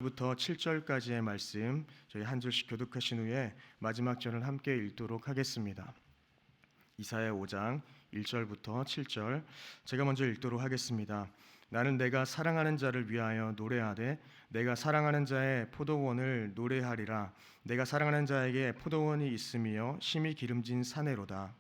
1절부터 7절까지의 말씀 저희 한 절씩 교독하신 후에 마지막 절을 함께 읽도록 하겠습니다. 이사야 5장 1절부터 7절 제가 먼저 읽도록 하겠습니다. 나는 내가 사랑하는 자를 위하여 노래하되 내가 사랑하는 자의 포도원을 노래하리라. 내가 사랑하는 자에게 포도원이 있으며 심히 기름진 사내로다.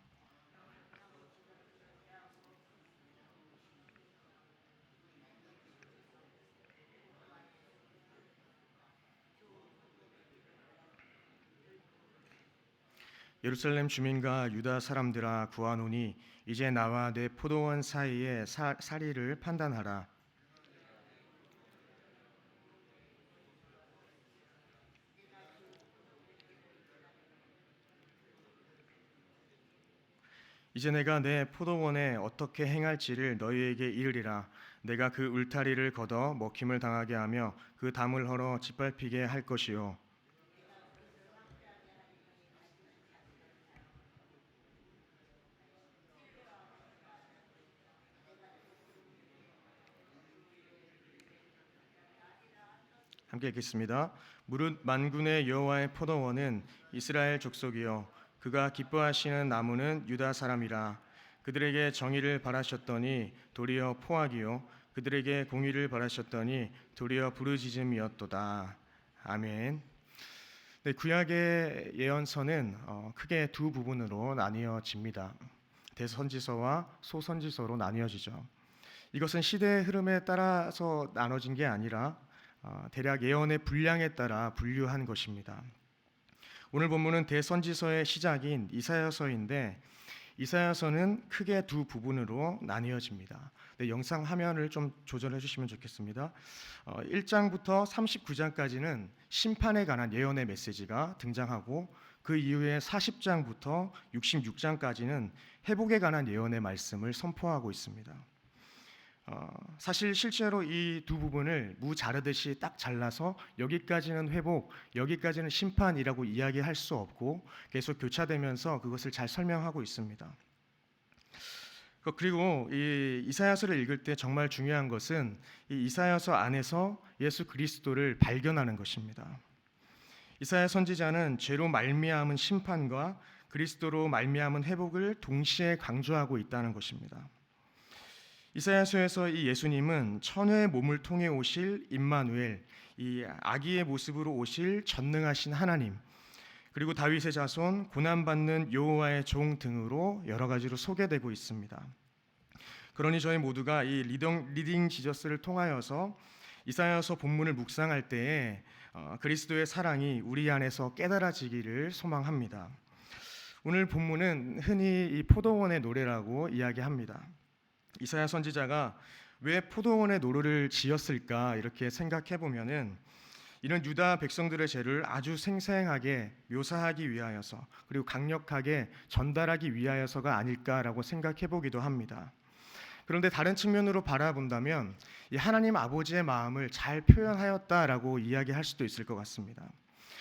예루살렘 주민과 유다 사람들아 구하노니 이제 나와 내 포도원 사이에 사리를 판단하라. 이제 내가 내 포도원에 어떻게 행할지를 너희에게 이르리라. 내가 그 울타리를 걷어 먹힘을 당하게 하며 그 담을 헐어 짓밟히게 할 것이요. 함께 읽겠습니다. 무릇 만군의 여호와의 포도원은 이스라엘 족속이요 그가 기뻐하시는 나무는 유다 사람이라. 그들에게 정의를 바라셨더니 도리어 포악이요 그들에게 공의를 바라셨더니 도리어 부르짖음이었도다. 아멘. 네, 구약의 예언서는 크게 두 부분으로 나뉘어집니다. 대선지서와 소선지서로 나뉘어지죠. 이것은 시대의 흐름에 따라서 나눠진 게 아니라 대략 예언의 분량에 따라 분류한 것입니다. 오늘 본문은 대선지서의 시작인 이사야서인데 이사야서는 크게 두 부분으로 나뉘어집니다. 네, 영상 화면을 좀 조절해 주시면 좋겠습니다. 1장부터 39장까지는 심판에 관한 예언의 메시지가 등장하고 그 이후에 40장부터 66장까지는 회복에 관한 예언의 말씀을 선포하고 있습니다. 사실 실제로 이 두 부분을 무 자르듯이 딱 잘라서 여기까지는 회복, 여기까지는 심판이라고 이야기할 수 없고 계속 교차되면서 그것을 잘 설명하고 있습니다. 그리고 이 이사야서를 읽을 때 정말 중요한 것은 이 이사야서 안에서 예수 그리스도를 발견하는 것입니다. 이사야 선지자는 죄로 말미암은 심판과 그리스도로 말미암은 회복을 동시에 강조하고 있다는 것입니다. 이사야서에서 이 예수님은 천의 몸을 통해 오실 임마누엘, 이 아기의 모습으로 오실 전능하신 하나님, 그리고 다윗의 자손, 고난받는 여호와의 종 등으로 여러 가지로 소개되고 있습니다. 그러니 저희 모두가 이 리딩 지저스를 통하여서 이사야서 본문을 묵상할 때에 그리스도의 사랑이 우리 안에서 깨달아지기를 소망합니다. 오늘 본문은 흔히 이 포도원의 노래라고 이야기합니다. 이사야 선지자가 왜 포도원의 노래를 지었을까 이렇게 생각해 보면은 이런 유다 백성들의 죄를 아주 생생하게 묘사하기 위하여서 그리고 강력하게 전달하기 위하여서가 아닐까라고 생각해 보기도 합니다. 그런데 다른 측면으로 바라본다면 이 하나님 아버지의 마음을 잘 표현하였다라고 이야기할 수도 있을 것 같습니다.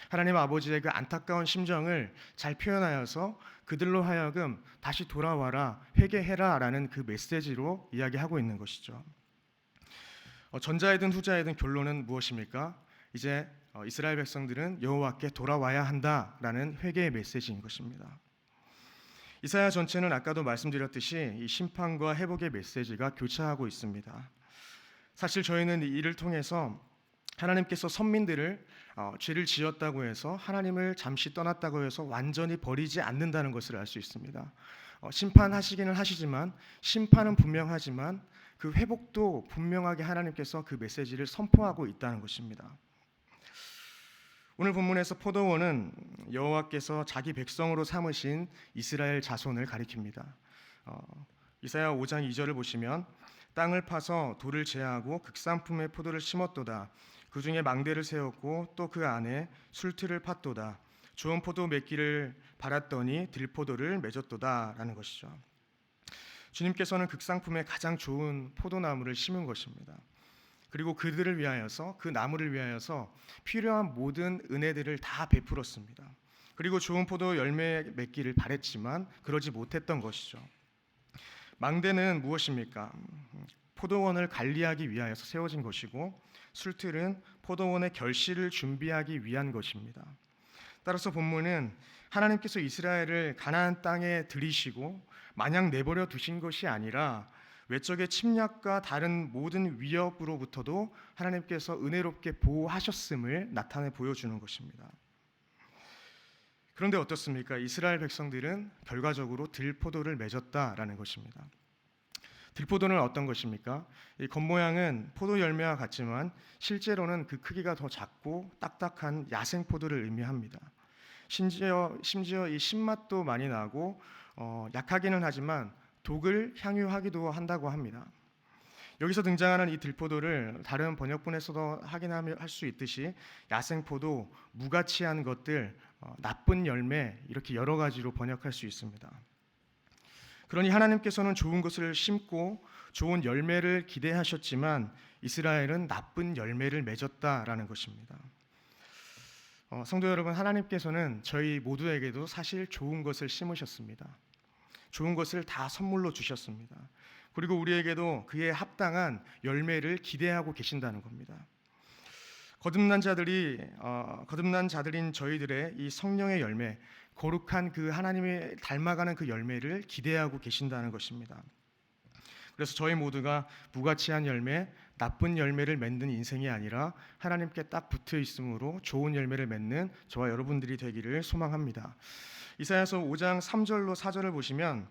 하나님 아버지의 그 안타까운 심정을 잘 표현하여서 그들로 하여금 다시 돌아와라, 회개해라 라는 그 메시지로 이야기하고 있는 것이죠. 전자이든 후자이든 결론은 무엇입니까? 이제 이스라엘 백성들은 여호와께 돌아와야 한다라는 회개의 메시지인 것입니다. 이사야 전체는 아까도 말씀드렸듯이 이 심판과 회복의 메시지가 교차하고 있습니다. 사실 저희는 이를 통해서 하나님께서 선민들을 죄를 지었다고 해서 하나님을 잠시 떠났다고 해서 완전히 버리지 않는다는 것을 알 수 있습니다. 심판하시기는 하시지만 심판은 분명하지만 그 회복도 분명하게 하나님께서 그 메시지를 선포하고 있다는 것입니다. 오늘 본문에서 포도원은 여호와께서 자기 백성으로 삼으신 이스라엘 자손을 가리킵니다. 이사야 5장 2절을 보시면 땅을 파서 돌을 제하고 극산품의 포도를 심었도다. 그 중에 망대를 세웠고 또 그 안에 술틀을 팠도다. 좋은 포도 맺기를 바랐더니 들포도를 맺었도다라는 것이죠. 주님께서는 극상품의 가장 좋은 포도나무를 심은 것입니다. 그리고 그들을 위하여서 그 나무를 위하여서 필요한 모든 은혜들을 다 베풀었습니다. 그리고 좋은 포도 열매 맺기를 바랬지만 그러지 못했던 것이죠. 망대는 무엇입니까? 포도원을 관리하기 위하여서 세워진 것이고 술틀은 포도원의 결실을 준비하기 위한 것입니다. 따라서 본문은 하나님께서 이스라엘을 가나안 땅에 들이시고 마냥 내버려 두신 것이 아니라 외적의 침략과 다른 모든 위협으로부터도 하나님께서 은혜롭게 보호하셨음을 나타내 보여주는 것입니다. 그런데 어떻습니까? 이스라엘 백성들은 결과적으로 들포도를 맺었다라는 것입니다. 들포도는 어떤 것입니까? 이 겉모양은 포도 열매와 같지만 실제로는 그 크기가 더 작고 딱딱한 야생 포도를 의미합니다. 심지어 이 신맛도 많이 나고 약하기는 하지만 독을 향유하기도 한다고 합니다. 여기서 등장하는 이 들포도를 다른 번역본에서도 확인할 수 있듯이 야생포도, 무가치한 것들, 나쁜 열매 이렇게 여러 가지로 번역할 수 있습니다. 그러니 하나님께서는 좋은 것을 심고 좋은 열매를 기대하셨지만 이스라엘은 나쁜 열매를 맺었다라는 것입니다. 성도 여러분, 하나님께서는 저희 모두에게도 사실 좋은 것을 심으셨습니다. 좋은 것을 다 선물로 주셨습니다. 그리고 우리에게도 그에 합당한 열매를 기대하고 계신다는 겁니다. 거듭난 자들인 저희들의 이 성령의 열매, 거룩한 그 하나님의 닮아가는 그 열매를 기대하고 계신다는 것입니다. 그래서 저희 모두가 무가치한 열매, 나쁜 열매를 맺는 인생이 아니라 하나님께 딱 붙어 있음으로 좋은 열매를 맺는 저와 여러분들이 되기를 소망합니다. 이사야서 5장 3절로 4절을 보시면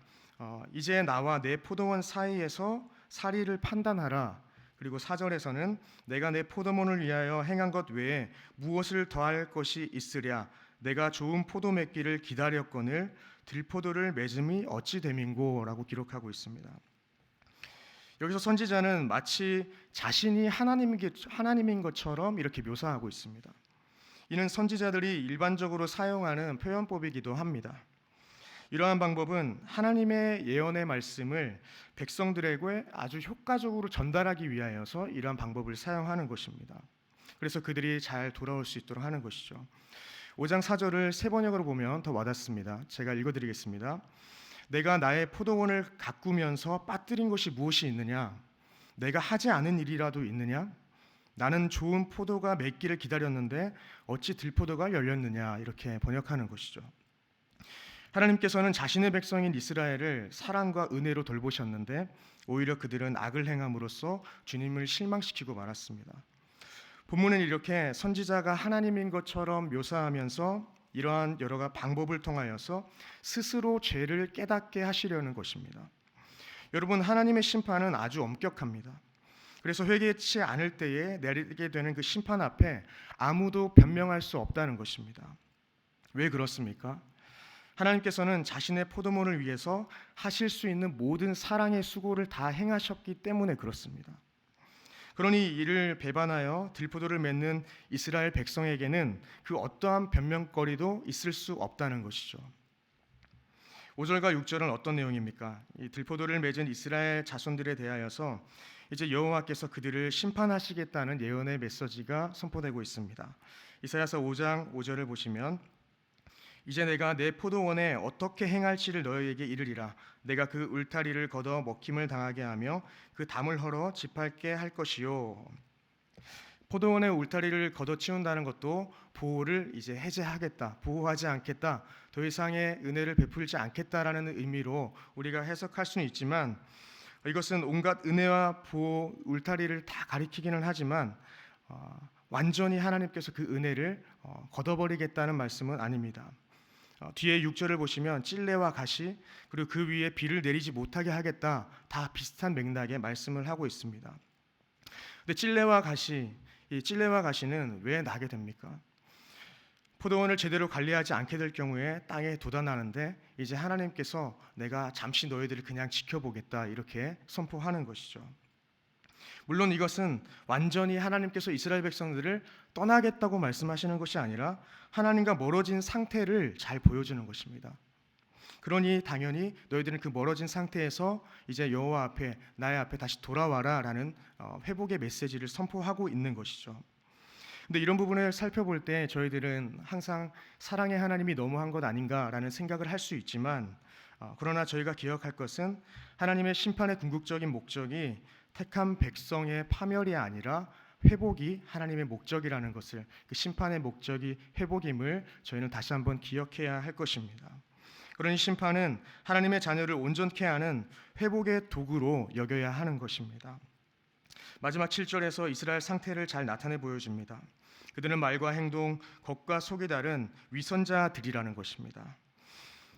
이제 나와 내 포도원 사이에서 사리를 판단하라. 그리고 4절에서는 내가 내 포도원을 위하여 행한 것 외에 무엇을 더할 것이 있으랴. 내가 좋은 포도 맺기를 기다렸거늘 들포도를 맺음이 어찌 됨인고라고 기록하고 있습니다. 여기서 선지자는 마치 자신이 하나님인 것처럼 이렇게 묘사하고 있습니다. 이는 선지자들이 일반적으로 사용하는 표현법이기도 합니다. 이러한 방법은 하나님의 예언의 말씀을 백성들에게 아주 효과적으로 전달하기 위하여서 이러한 방법을 사용하는 것입니다. 그래서 그들이 잘 돌아올 수 있도록 하는 것이죠. 5장 4절을 새 번역으로 보면 더 와닿습니다. 제가 읽어드리겠습니다. 내가 나의 포도원을 가꾸면서 빠뜨린 것이 무엇이 있느냐? 내가 하지 않은 일이라도 있느냐? 나는 좋은 포도가 맺기를 기다렸는데 어찌 들포도가 열렸느냐? 이렇게 번역하는 것이죠. 하나님께서는 자신의 백성인 이스라엘을 사랑과 은혜로 돌보셨는데 오히려 그들은 악을 행함으로써 주님을 실망시키고 말았습니다. 본문은 이렇게 선지자가 하나님인 것처럼 묘사하면서 이러한 여러 방법을 통하여서 스스로 죄를 깨닫게 하시려는 것입니다. 여러분, 하나님의 심판은 아주 엄격합니다. 그래서 회개치 않을 때에 내리게 되는 그 심판 앞에 아무도 변명할 수 없다는 것입니다. 왜 그렇습니까? 하나님께서는 자신의 포도원을 위해서 하실 수 있는 모든 사랑의 수고를 다 행하셨기 때문에 그렇습니다. 그러니 이를 배반하여 들포도를 맺는 이스라엘 백성에게는 그 어떠한 변명거리도 있을 수 없다는 것이죠. 5절과 6절은 어떤 내용입니까? 이 들포도를 맺은 이스라엘 자손들에 대하여서 이제 여호와께서 그들을 심판하시겠다는 예언의 메시지가 선포되고 있습니다. 이사야서 5장 5절을 보시면 이제 내가 내 포도원에 어떻게 행할지를 너희에게 이르리라. 내가 그 울타리를 걷어 먹힘을 당하게 하며 그 담을 헐어 집할게 할 것이요. 포도원의 울타리를 걷어치운다는 것도 보호를 이제 해제하겠다, 보호하지 않겠다, 더 이상의 은혜를 베풀지 않겠다라는 의미로 우리가 해석할 수는 있지만 이것은 온갖 은혜와 보호, 울타리를 다 가리키기는 하지만 완전히 하나님께서 그 은혜를 걷어버리겠다는 말씀은 아닙니다. 뒤에 6절을 보시면 찔레와 가시 그리고 그 위에 비를 내리지 못하게 하겠다, 다 비슷한 맥락의 말씀을 하고 있습니다. 근데 찔레와 가시는 왜 나게 됩니까? 포도원을 제대로 관리하지 않게 될 경우에 땅에 돋아나는데 이제 하나님께서 내가 잠시 너희들을 그냥 지켜보겠다 이렇게 선포하는 것이죠. 물론 이것은 완전히 하나님께서 이스라엘 백성들을 떠나겠다고 말씀하시는 것이 아니라 하나님과 멀어진 상태를 잘 보여주는 것입니다. 그러니 당연히 너희들은 그 멀어진 상태에서 이제 여호와 앞에, 나의 앞에 다시 돌아와라 라는 회복의 메시지를 선포하고 있는 것이죠. 근데 이런 부분을 살펴볼 때 저희들은 항상 사랑의 하나님이 너무한 것 아닌가라는 생각을 할 수 있지만 그러나 저희가 기억할 것은 하나님의 심판의 궁극적인 목적이 택한 백성의 파멸이 아니라 회복이 하나님의 목적이라는 것을, 그 심판의 목적이 회복임을 저희는 다시 한번 기억해야 할 것입니다. 그러니 심판은 하나님의 자녀를 온전케 하는 회복의 도구로 여겨야 하는 것입니다. 마지막 7절에서 이스라엘 상태를 잘 나타내 보여줍니다. 그들은 말과 행동, 겉과 속이 다른 위선자들이라는 것입니다.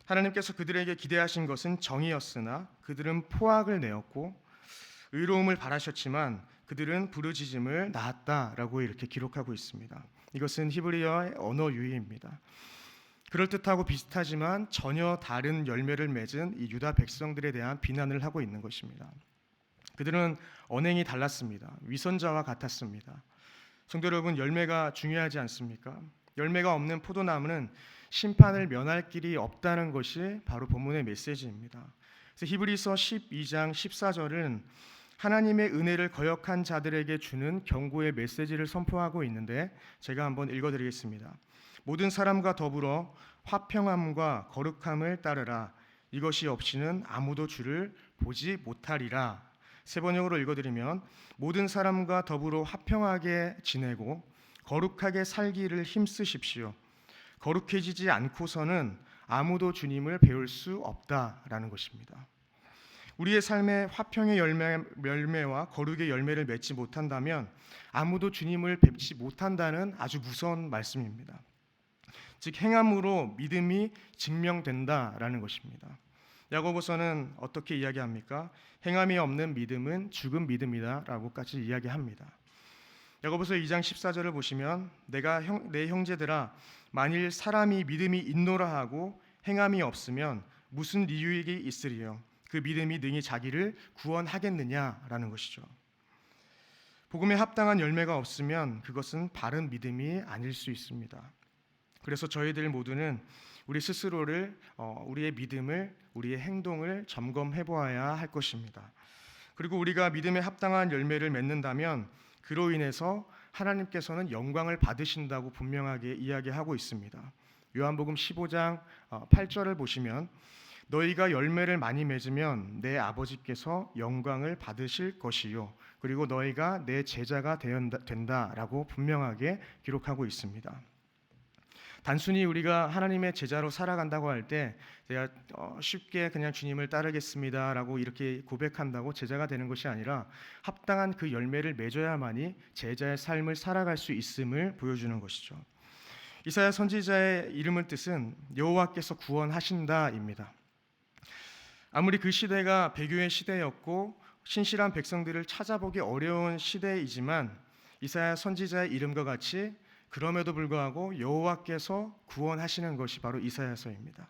하나님께서 그들에게 기대하신 것은 정의였으나 그들은 포악을 내었고, 의로움을 바라셨지만 그들은 부르짖음을 낳았다라고 이렇게 기록하고 있습니다. 이것은 히브리어의 언어 유희입니다. 그럴듯하고 비슷하지만 전혀 다른 열매를 맺은 이 유다 백성들에 대한 비난을 하고 있는 것입니다. 그들은 언행이 달랐습니다. 위선자와 같았습니다. 성도 여러분, 열매가 중요하지 않습니까? 열매가 없는 포도나무는 심판을 면할 길이 없다는 것이 바로 본문의 메시지입니다. 그래서 히브리서 12장 14절은 하나님의 은혜를 거역한 자들에게 주는 경고의 메시지를 선포하고 있는데, 제가 한번 읽어드리겠습니다. 모든 사람과 더불어 화평함과 거룩함을 따르라. 이것이 없이는 아무도 주를 보지 못하리라. 세 번역으로 읽어드리면, 모든 사람과 더불어 화평하게 지내고 거룩하게 살기를 힘쓰십시오. 거룩해지지 않고서는 아무도 주님을 배울 수 없다라는 것입니다. 우리의 삶에 화평의 열매와 거룩의 열매를 맺지 못한다면 아무도 주님을 뵙지 못한다는 아주 무서운 말씀입니다. 즉, 행함으로 믿음이 증명된다라는 것입니다. 야고보서는 어떻게 이야기합니까? 행함이 없는 믿음은 죽은 믿음이다라고까지 이야기합니다. 야고보서 2장 14절을 보시면, 내 형제들아, 만일 사람이 믿음이 있노라 하고 행함이 없으면 무슨 이유익이 있으리요? 그 믿음이 능히 자기를 구원하겠느냐라는 것이죠. 복음에 합당한 열매가 없으면 그것은 바른 믿음이 아닐 수 있습니다. 그래서 저희들 모두는 우리 스스로를, 우리의 믿음을, 우리의 행동을 점검해 보아야 할 것입니다. 그리고 우리가 믿음에 합당한 열매를 맺는다면 그로 인해서 하나님께서는 영광을 받으신다고 분명하게 이야기하고 있습니다. 요한복음 15장 8절을 보시면, 너희가 열매를 많이 맺으면 내 아버지께서 영광을 받으실 것이요, 그리고 너희가 내 제자가 된다라고 분명하게 기록하고 있습니다. 단순히 우리가 하나님의 제자로 살아간다고 할 때 제가 쉽게 그냥 주님을 따르겠습니다라고 이렇게 고백한다고 제자가 되는 것이 아니라 합당한 그 열매를 맺어야만이 제자의 삶을 살아갈 수 있음을 보여주는 것이죠. 이사야 선지자의 이름을 뜻은 여호와께서 구원하신다입니다. 아무리 그 시대가 배교의 시대였고 신실한 백성들을 찾아보기 어려운 시대이지만, 이사야 선지자의 이름과 같이 그럼에도 불구하고 여호와께서 구원하시는 것이 바로 이사야서입니다.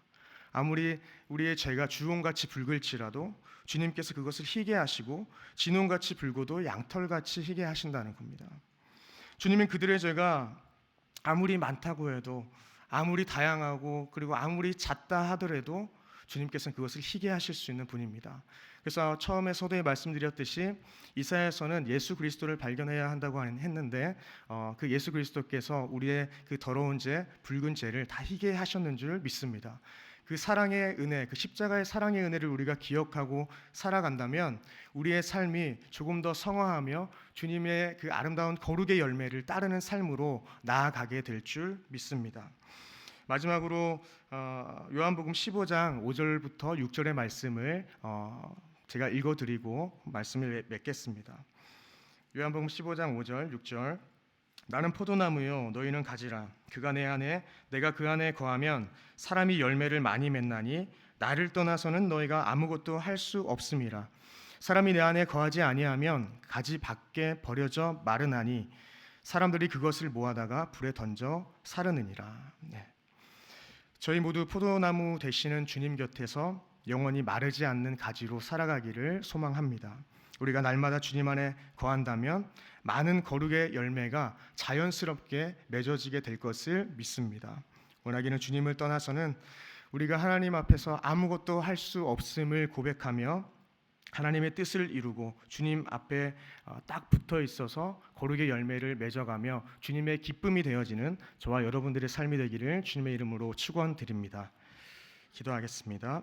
아무리 우리의 죄가 주홍같이 붉을지라도 주님께서 그것을 희게 하시고, 진홍같이 붉어도 양털같이 희게 하신다는 겁니다. 주님은 그들의 죄가 아무리 많다고 해도, 아무리 다양하고 그리고 아무리 잦다 하더라도 주님께서는 그것을 희게 하실 수 있는 분입니다. 그래서 처음에 서두에 말씀드렸듯이 이사야서는 예수 그리스도를 발견해야 한다고 했는데, 그 예수 그리스도께서 우리의 그 더러운 죄, 붉은 죄를 다 희게 하셨는 줄 믿습니다. 그 사랑의 은혜, 그 십자가의 사랑의 은혜를 우리가 기억하고 살아간다면 우리의 삶이 조금 더 성화하며 주님의 그 아름다운 거룩의 열매를 따르는 삶으로 나아가게 될 줄 믿습니다. 마지막으로 요한복음 15장 5절부터 6절의 말씀을 제가 읽어드리고 말씀을 맺겠습니다. 요한복음 15장 5절 6절, 나는 포도나무요 너희는 가지라. 그가 내 안에 내가 그 안에 거하면 사람이 열매를 많이 맺나니 나를 떠나서는 너희가 아무것도 할 수 없음이라. 사람이 내 안에 거하지 아니하면 가지 밖에 버려져 마르나니 사람들이 그것을 모아다가 불에 던져 사르느니라. 네. 저희 모두 포도나무 되시는 주님 곁에서 영원히 마르지 않는 가지로 살아가기를 소망합니다. 우리가 날마다 주님 안에 거한다면 많은 거룩의 열매가 자연스럽게 맺어지게 될 것을 믿습니다. 원하기는 주님을 떠나서는 우리가 하나님 앞에서 아무것도 할 수 없음을 고백하며 하나님의 뜻을 이루고 주님 앞에 딱 붙어 있어서 거룩의 열매를 맺어가며 주님의 기쁨이 되어지는 저와 여러분들의 삶이 되기를 주님의 이름으로 축원드립니다. 기도하겠습니다.